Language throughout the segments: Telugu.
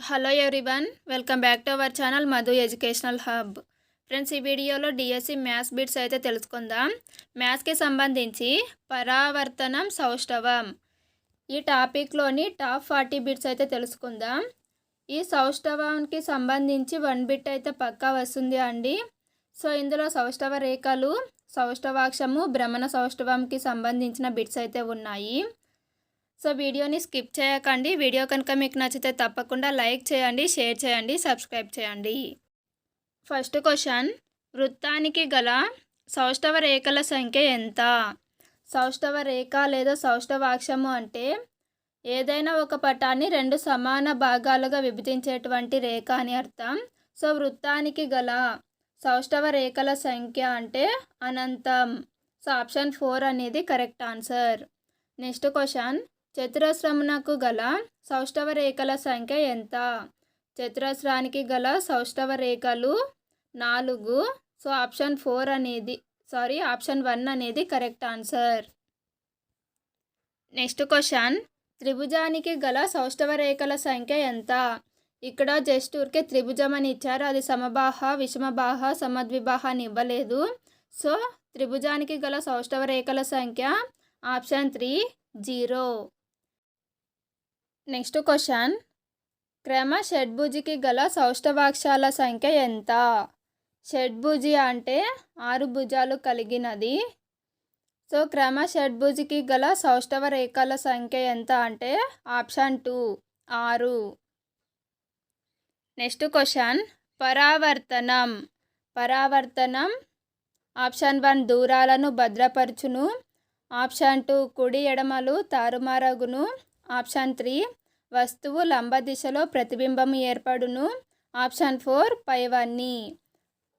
Hello everyone, welcome back to our channel Madhu educational hub. Friends, ఈ వీడియోలో డిఎస్సి మ్యాథ్స్ బిట్స్ అయితే తెలుసుకుందాం. మ్యాథ్స్కి సంబంధించి పరావర్తనం సౌష్ఠవం ఈ టాపిక్లోని టాప్ 40 బిట్స్ అయితే తెలుసుకుందాం. ఈ సౌష్ఠవానికి సంబంధించి 1 బిట్ అయితే పక్కా వస్తుంది అండి. సో ఇందులో సౌష్ఠవ రేఖలు, సౌష్ఠవాక్షము, భ్రమణ సౌష్ఠవంకి సంబంధించిన బిట్స్ అయితే ఉన్నాయి. సో వీడియోని స్కిప్ చేయకండి. వీడియో కనుక మీకు నచ్చితే తప్పకుండా లైక్ చేయండి, షేర్ చేయండి, సబ్స్క్రైబ్ చేయండి. ఫస్ట్ క్వశ్చన్, వృత్తానికి గల సౌష్ఠవ రేఖల సంఖ్య ఎంత? సౌష్ఠవ రేఖ లేదా సౌష్ఠవాక్షము అంటే ఏదైనా ఒక పటాన్ని 2 సమాన భాగాలుగా విభజించేటువంటి రేఖ అని అర్థం. సో వృత్తానికి గల సౌష్ఠవ రేఖల సంఖ్య అంటే అనంతం. సో ఆప్షన్ 4 అనేది కరెక్ట్ ఆన్సర్. నెక్స్ట్ క్వశ్చన్, చతురస్రమునకు గల సౌష్ఠవ రేఖల సంఖ్య ఎంత? చతురస్రానికి గల సౌష్ఠవ రేఖలు 4. సో ఆప్షన్ 1 అనేది కరెక్ట్ ఆన్సర్. నెక్స్ట్ క్వశ్చన్, త్రిభుజానికి గల సౌష్ఠవ రేఖల సంఖ్య ఎంత? ఇక్కడ జస్ట్ ఊరికే త్రిభుజం అని ఇచ్చారు, అది సమబాహ, విషమబాహ, సమద్విబాహ అని ఇవ్వలేదు. సో త్రిభుజానికి గల సౌష్ఠవ రేఖల సంఖ్య ఆప్షన్ 3 0. నెక్స్ట్ క్వశ్చన్, క్రమ షడ్భుజికి గల సౌష్ఠవాక్షాల సంఖ్య ఎంత? షడ్భుజి అంటే 6 భుజాలు కలిగినది. సో క్రమ షడ్భుజికి గల సౌష్ఠవ రేఖల సంఖ్య ఎంత అంటే ఆప్షన్ 2 6. నెక్స్ట్ క్వశ్చన్, పరావర్తనం ఆప్షన్ 1 దూరాలను భద్రపరచును, ఆప్షన్ 2 కుడి ఎడమలు తారుమారగును, ఆప్షన్ 3 వస్తువు లంబ దిశలో ప్రతిబింబం ఏర్పడును, ఆప్షన్ 4 పైవన్నీ.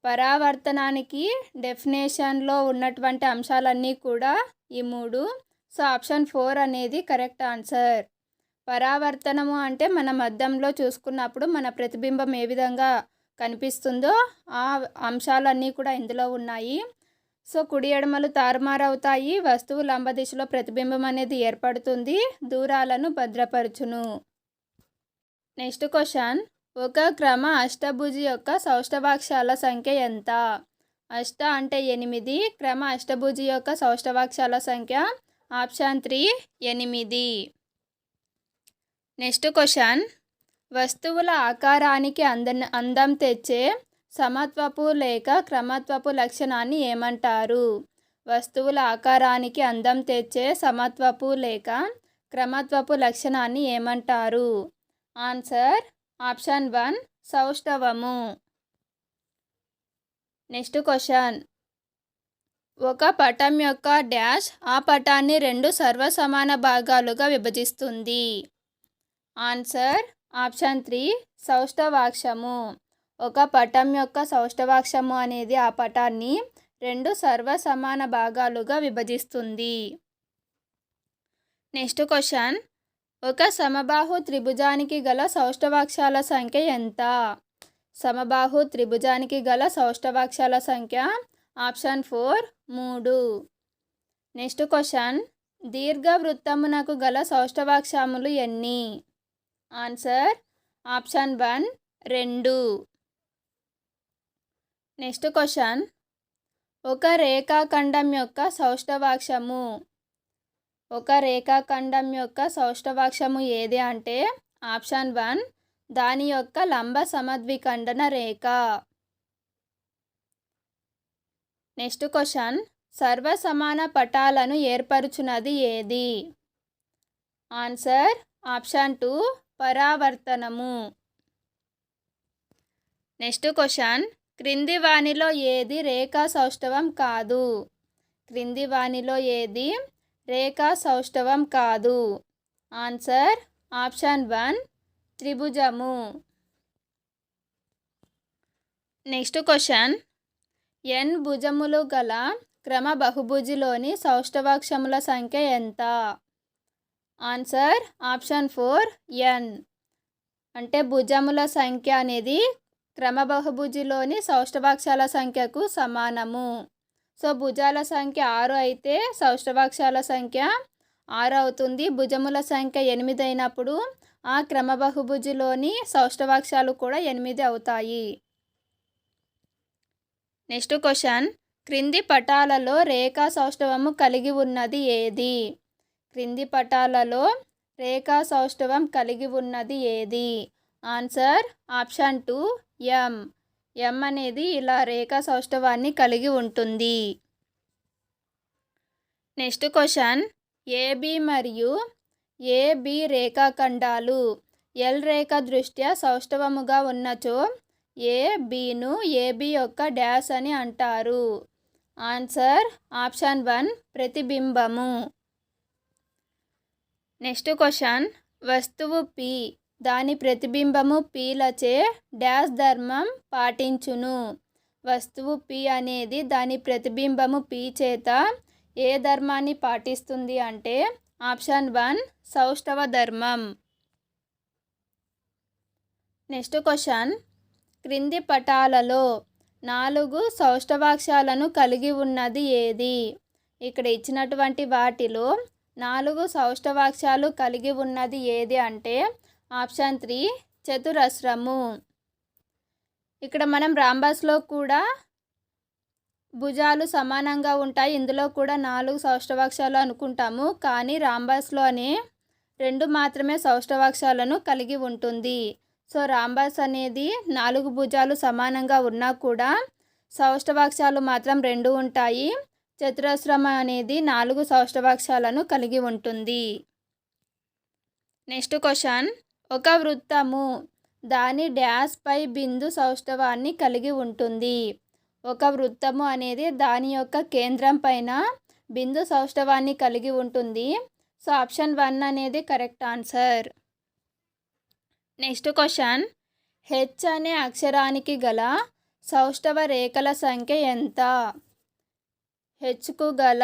పరావర్తనానికి డెఫినేషన్లో ఉన్నటువంటి అంశాలన్నీ కూడా ఈ 3. సో ఆప్షన్ 4 అనేది కరెక్ట్ ఆన్సర్. పరావర్తనము అంటే మనం అద్దంలో చూసుకున్నప్పుడు మన ప్రతిబింబం ఏ విధంగా కనిపిస్తుందో ఆ అంశాలన్నీ కూడా ఇందులో ఉన్నాయి. సో కుడి ఎడమలు తారుమారవుతాయి, వస్తువు లంబ దిశలో ప్రతిబింబం అనేది ఏర్పడుతుంది, దూరాలను భద్రపరచును. నెక్స్ట్ క్వశ్చన్, ఒక క్రమ అష్టభుజి యొక్క సౌష్ఠవాక్షాల సంఖ్య ఎంత? అష్ట అంటే 8, క్రమ అష్టభుజి యొక్క సౌష్ఠవాక్షాల సంఖ్య ఆప్షన్ 3 8. నెక్స్ట్ క్వశ్చన్, వస్తువుల ఆకారానికి అందం తెచ్చే సమత్వపు లేక క్రమత్వపు లక్షణాన్ని ఏమంటారు? వస్తువుల ఆకారానికి అందం తెచ్చే సమత్వపు లేక క్రమత్వపు లక్షణాన్ని ఏమంటారు? Answer option 1 సౌష్ఠవము. నెక్స్ట్ క్వశ్చన్, ఒక పటం యొక్క డాష్ ఆ పటాన్ని 2 సర్వసమాన భాగాలుగా విభజిస్తుంది. Answer option 3 సౌష్ఠవాక్షము. ఒక పటం యొక్క సౌష్ఠవాక్షము అనేది ఆ పటాన్ని 2 సర్వసమాన భాగాలుగా విభజిస్తుంది. నెక్స్ట్ క్వశ్చన్, ఒక సమబాహు త్రిభుజానికి గల సౌష్ఠవాక్షాల సంఖ్య ఎంత? సమబాహు త్రిభుజానికి గల సౌష్ఠవాక్షాల సంఖ్య ఆప్షన్ 4 3. నెక్స్ట్ క్వశ్చన్, దీర్ఘవృత్తమునకు గల సౌష్ఠవాక్షములు ఎన్ని? Answer option 1 2. నెక్స్ట్ క్వశ్చన్, ఒక రేఖాఖండం యొక్క సౌష్ఠవాక్షము. ఒక రేఖాఖండం యొక్క సౌష్ఠవాక్షము ఏది అంటే ఆప్షన్ 1 దాని యొక్క లంబ సమద్విఖండన రేఖ. నెక్స్ట్ క్వశ్చన్, సర్వసమాన పటాలను ఏర్పరుచున్నది ఏది? Answer option 2 పరావర్తనము. నెక్స్ట్ క్వశ్చన్, క్రింది వానిలో ఏది రేఖా సౌష్ఠవం కాదు? క్రింది వానిలో ఏది రేఖా సౌష్ఠవం కాదు? ఆన్సర్ ఆప్షన్ 1 త్రిభుజము. నెక్స్ట్ క్వశ్చన్, n భుజములు గల క్రమ బహుభుజిలోని సౌష్ఠవాక్షముల సంఖ్య ఎంత? Answer option 4 n. అంటే భుజముల సంఖ్య అనేది క్రమ బహుభుజిలోని సౌష్ఠవాక్షాల సంఖ్యకు సమానము. సో భుజాల సంఖ్య 6 అయితే సౌష్ఠవాక్షాల సంఖ్య 6 అవుతుంది. భుజముల సంఖ్య 8 అయినప్పుడు ఆ క్రమబహుభుజిలోని సౌష్టవాక్షాలు కూడా 8 అవుతాయి. నెక్స్ట్ క్వశ్చన్, క్రింది పటాలలో రేఖా సౌష్టవము కలిగి ఉన్నది ఏది? క్రింది పటాలలో రేఖా సౌష్టవం కలిగి ఉన్నది ఏది? ఆన్సర్ ఆప్షన్ 2 ఎం. ఎం అనేది ఇలా రేఖా సౌష్టవాన్ని కలిగి ఉంటుంది. నెక్స్ట్ క్వశ్చన్, ఏబి మరియు ఏబి రేఖాఖండాలు ఎల్ రేఖ దృష్ట్యా సౌష్టవముగా ఉన్నచో ఏబిను ఏబి యొక్క డాష్ అని అంటారు. Answer option 1 ప్రతిబింబము. నెక్స్ట్ క్వశ్చన్, వస్తువు పి దాని ప్రతిబింబము పీలచే డాష్ ధర్మం పాటించును. వస్తువు పి అనేది దాని ప్రతిబింబము పి చేత ఏ ధర్మాన్ని పాటిస్తుంది అంటే ఆప్షన్ 1 సౌష్టవ ధర్మం. నెక్స్ట్ క్వశ్చన్, క్రింది పటాలలో 4 సౌష్టవాక్షాలను కలిగి ఉన్నది ఏది? ఇక్కడ ఇచ్చినటువంటి వాటిలో 4 సౌష్టవాక్షాలు కలిగి ఉన్నది ఏది అంటే ఆప్షన్ 3 చతురస్రము. ఇక్కడ మనం రాంబస్లో కూడా భుజాలు సమానంగా ఉంటాయి, ఇందులో కూడా 4 సౌష్టవాక్షాలు అనుకుంటాము, కానీ రాంబస్లోనే 2 మాత్రమే సౌష్టవాక్షాలను కలిగి ఉంటుంది. సో రాంబస్ అనేది 4 భుజాలు సమానంగా ఉన్నా కూడా సౌష్టవాక్షాలు మాత్రం 2 ఉంటాయి. చతురస్రం అనేది 4 సౌష్టవాక్షాలను కలిగి ఉంటుంది. నెక్స్ట్ క్వశ్చన్, ఒక వృత్తము దాని డాష్ పై బిందు సౌష్టవాన్ని కలిగి ఉంటుంది. ఒక వృత్తము అనేది దాని యొక్క కేంద్రం పైన బిందు సౌష్టవాన్ని కలిగి ఉంటుంది. సో ఆప్షన్ 1 అనేది correct answer. Next question, H అనే అక్షరానికి గల సౌష్టవ రేఖల సంఖ్య ఎంత? హెచ్కు గల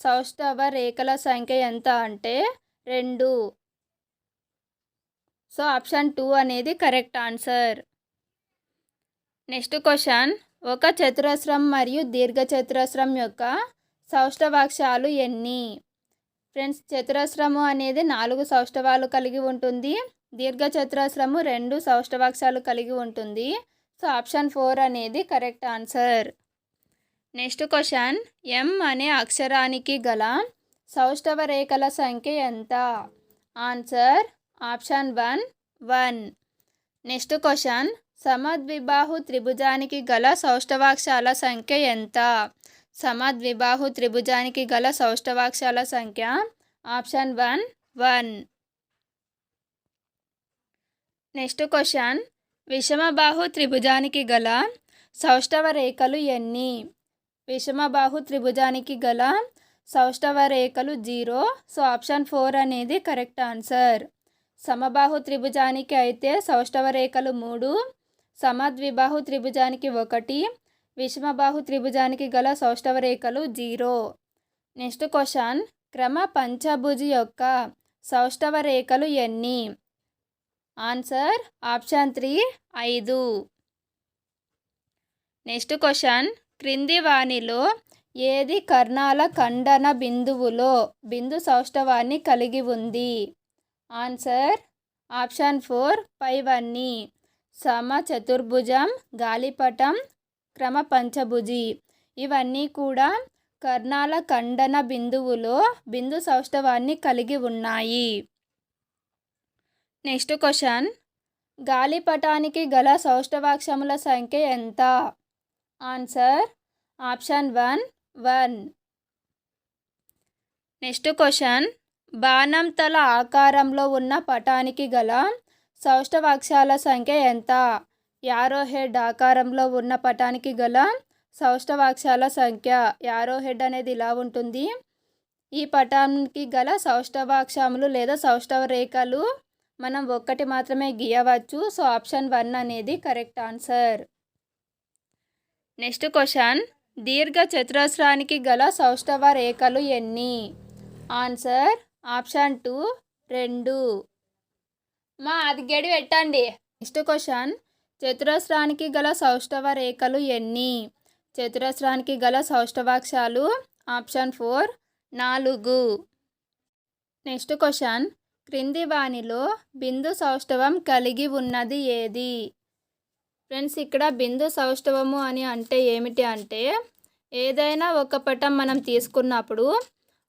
సౌష్టవ రేఖల సంఖ్య ఎంత అంటే 2. సో ఆప్షన్ 2 అనేది కరెక్ట్ ఆన్సర్. నెక్స్ట్ క్వశ్చన్, ఒక చతురస్రం మరియు దీర్ఘచతురస్రం యొక్క సౌష్టవాక్షాలు ఎన్ని? ఫ్రెండ్స్, చతురస్రము అనేది 4 సౌష్టవాలు కలిగి ఉంటుంది, దీర్ఘచతురస్రము 2 సౌష్టవాక్షాలు కలిగి ఉంటుంది. సో ఆప్షన్ 4 అనేది కరెక్ట్ ఆన్సర్. నెక్స్ట్ క్వశ్చన్, ఎం అనే అక్షరానికి గల సౌష్టవ రేఖల సంఖ్య ఎంత? Answer option 1. నెక్స్ట్ క్వశ్చన్, సమద్విబాహు త్రిభుజానికి గల సౌష్టవాక్షాల సంఖ్య ఎంత? సమద్విబాహు త్రిభుజానికి గల సౌష్టవాక్షాల సంఖ్య ఆప్షన్ 1. నెక్స్ట్ క్వశ్చన్, విషమబాహు త్రిభుజానికి గల సౌష్టవ రేఖలు ఎన్ని? విషమబాహు త్రిభుజానికి గల సౌష్టవ రేఖలు 0. సో ఆప్షన్ 4 అనేది కరెక్ట్ ఆన్సర్. సమబాహు త్రిభుజానికి అయితే సౌష్టవ రేఖలు 3, సమద్విబాహు త్రిభుజానికి 1, విషమబాహు త్రిభుజానికి గల సౌష్టవ రేఖలు 0. నెక్స్ట్ క్వశ్చన్, క్రమ పంచభుజి యొక్క సౌష్టవ రేఖలు ఎన్ని? Answer option 3 5. నెక్స్ట్ క్వశ్చన్, క్రింది వానిలో ఏది కర్ణాల ఖండన బిందువులో బిందు సౌష్టవాన్ని కలిగి ఉంది? ఆన్సర్ ఆప్షన్ 4 పైవన్నీ. సమ చతుర్భుజం, గాలిపటం, క్రమ పంచభుజి ఇవన్నీ కూడా కర్ణాల ఖండన బిందువులో బిందు సౌష్టవాన్ని కలిగి ఉన్నాయి. నెక్స్ట్ క్వశ్చన్, గాలిపటానికి గల సౌష్టవాక్షముల సంఖ్య ఎంత? Answer option 1. నెక్స్ట్ క్వశ్చన్, బాణం తల ఆకారంలో ఉన్న పటానికి గల సౌష్టవాక్షాల సంఖ్య ఎంత? యారో హెడ్ ఆకారంలో ఉన్న పటానికి గల సౌష్టవాక్షాల సంఖ్య, యారో హెడ్ అనేది ఇలా ఉంటుంది. ఈ పటానికి గల సౌష్టవాక్షములు లేదా సౌష్టవ రేఖలు మనం 1 మాత్రమే గీయవచ్చు. సో ఆప్షన్ 1 అనేది కరెక్ట్ ఆన్సర్. నెక్స్ట్ క్వశ్చన్, దీర్ఘ చతురస్రానికి గల సౌష్టవ రేఖలు ఎన్ని? Answer option 2. అది గడి పెట్టండి. నెక్స్ట్ క్వశ్చన్, చతురస్రానికి గల సౌష్టవ రేఖలు ఎన్ని? చతురస్రానికి గల సౌష్టవాక్షాలు ఆప్షన్ 4 4. నెక్స్ట్ క్వశ్చన్, క్రింది వానిలో బిందు సౌష్ఠవం కలిగి ఉన్నది ఏది? ఫ్రెండ్స్, ఇక్కడ బిందు సౌష్ఠవము అని అంటే ఏమిటి అంటే, ఏదైనా ఒక పటం మనం తీసుకున్నప్పుడు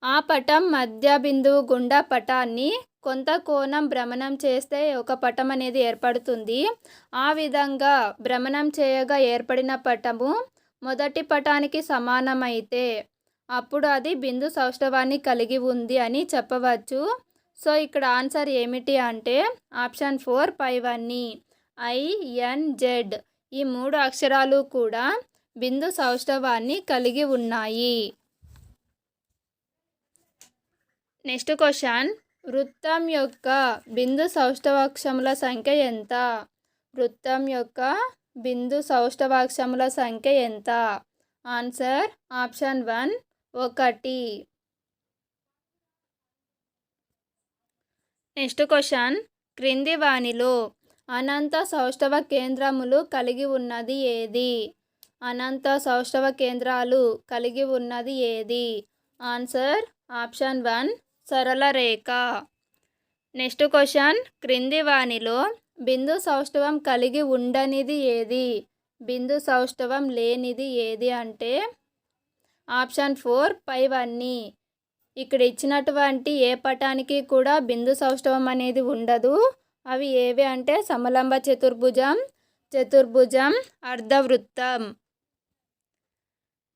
ఆ పటం మధ్య బిందువు గుండా పటాన్ని కొంత కోణం భ్రమణం చేస్తే ఒక పటం అనేది ఏర్పడుతుంది. ఆ విధంగా భ్రమణం చేయగా ఏర్పడిన పటము మొదటి పటానికి సమానమైతే అప్పుడు అది బిందు సౌష్ఠవాన్ని కలిగి ఉంది అని చెప్పవచ్చు. సో ఇక్కడ ఆన్సర్ ఏమిటి అంటే ఆప్షన్ 4 పైవన్నీ INZ. ఈ 3 అక్షరాలు కూడా బిందు సౌష్ఠవాన్ని కలిగి ఉన్నాయి. నెక్స్ట్ క్వశ్చన్, వృత్తం యొక్క బిందు సౌష్ఠవాక్షముల సంఖ్య ఎంత? వృత్తం యొక్క బిందు సౌష్ఠవాక్షముల సంఖ్య ఎంత? Answer option 1 1. నెక్స్ట్ క్వశ్చన్, క్రింది వానిలో అనంత సౌష్ఠవ కేంద్రములు కలిగి ఉన్నది ఏది? అనంత సౌష్ఠవ కేంద్రాలు కలిగి ఉన్నది ఏది? ఆన్సర్ ఆప్షన్ 1 సరళ రేఖ. నెక్స్ట్ క్వశ్చన్, క్రింది వానిలో బిందు సౌష్ఠవం కలిగి ఉండనిది ఏది? బిందు సౌష్ఠవం లేనిది ఏది అంటే ఆప్షన్ 4 పైవన్నీ. ఇక్కడ ఇచ్చినటువంటి ఏ పటానికి కూడా బిందు సౌష్ఠవం అనేది ఉండదు. అవి ఏవి అంటే సమలంబ చతుర్భుజం, చతుర్భుజం, అర్ధవృత్తం.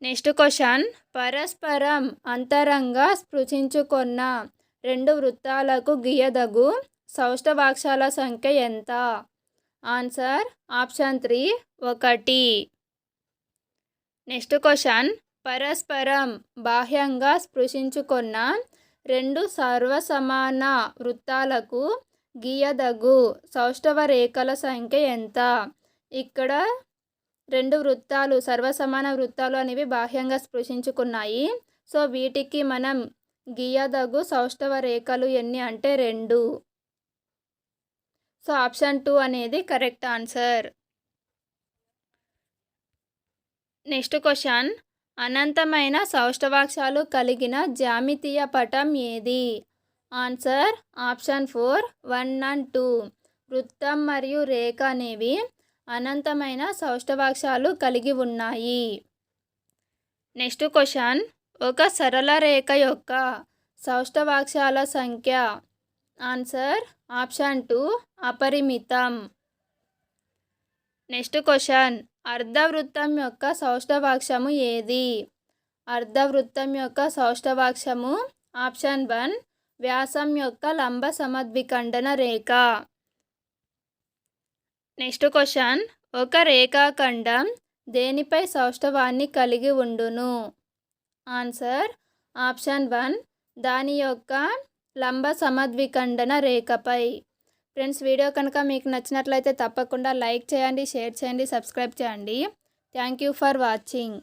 నెక్స్ట్ క్వశ్చన్, పరస్పరం అంతరంగా స్పృశించుకొన్న 2 వృత్తాలకు గీయదగు సౌష్ఠవాక్షాల సంఖ్య ఎంత? Answer option 3 1. నెక్స్ట్ క్వశ్చన్, పరస్పరం బాహ్యంగా స్పృశించుకొన్న 2 సర్వసమాన వృత్తాలకు గీయదగు సౌష్ఠవ రేఖల సంఖ్య ఎంత? ఇక్కడ 2 వృత్తాలు సర్వసమాన వృత్తాలు అనేవి బాహ్యంగా స్పృశించుకున్నాయి. సో వీటికి మనం గీయదగు సౌష్ఠవ రేఖలు ఎన్ని అంటే 2. సో ఆప్షన్ 2 అనేది కరెక్ట్ ఆన్సర్. నెక్స్ట్ క్వశ్చన్, అనంతమైన సౌష్ఠవాక్షాలు కలిగిన జ్యామితీయ పటం ఏది? Answer option 4 1 and 2. వృత్తం మరియు రేఖ అనేవి అనంతమైన సౌష్ఠవాక్షాలు కలిగి ఉన్నాయి. నెక్స్ట్ క్వశ్చన్, ఒక సరళ రేఖ యొక్క సౌష్ఠవాక్షాల సంఖ్య? Answer option 2 అపరిమితం. నెక్స్ట్ క్వశ్చన్, అర్ధవృత్తం యొక్క సౌష్ఠవాక్షము ఏది? అర్ధవృత్తం యొక్క సౌష్ఠవాక్షము ఆప్షన్ 1 వ్యాసం యొక్క లంబ సమద్విఖండన రేఖ. నెక్స్ట్ క్వశ్చన్, ఒక రేఖాఖండం దేనిపై సౌష్ఠవాన్ని కలిగి ఉండును? ఆన్సర్ ఆప్షన్ 1 దాని యొక్క లంబ సమద్విఖండన రేఖపై. ఫ్రెండ్స్, వీడియో కనుక మీకు నచ్చినట్లయితే తప్పకుండా లైక్ చేయండి, షేర్ చేయండి, సబ్స్క్రైబ్ చేయండి. Thank you for watching.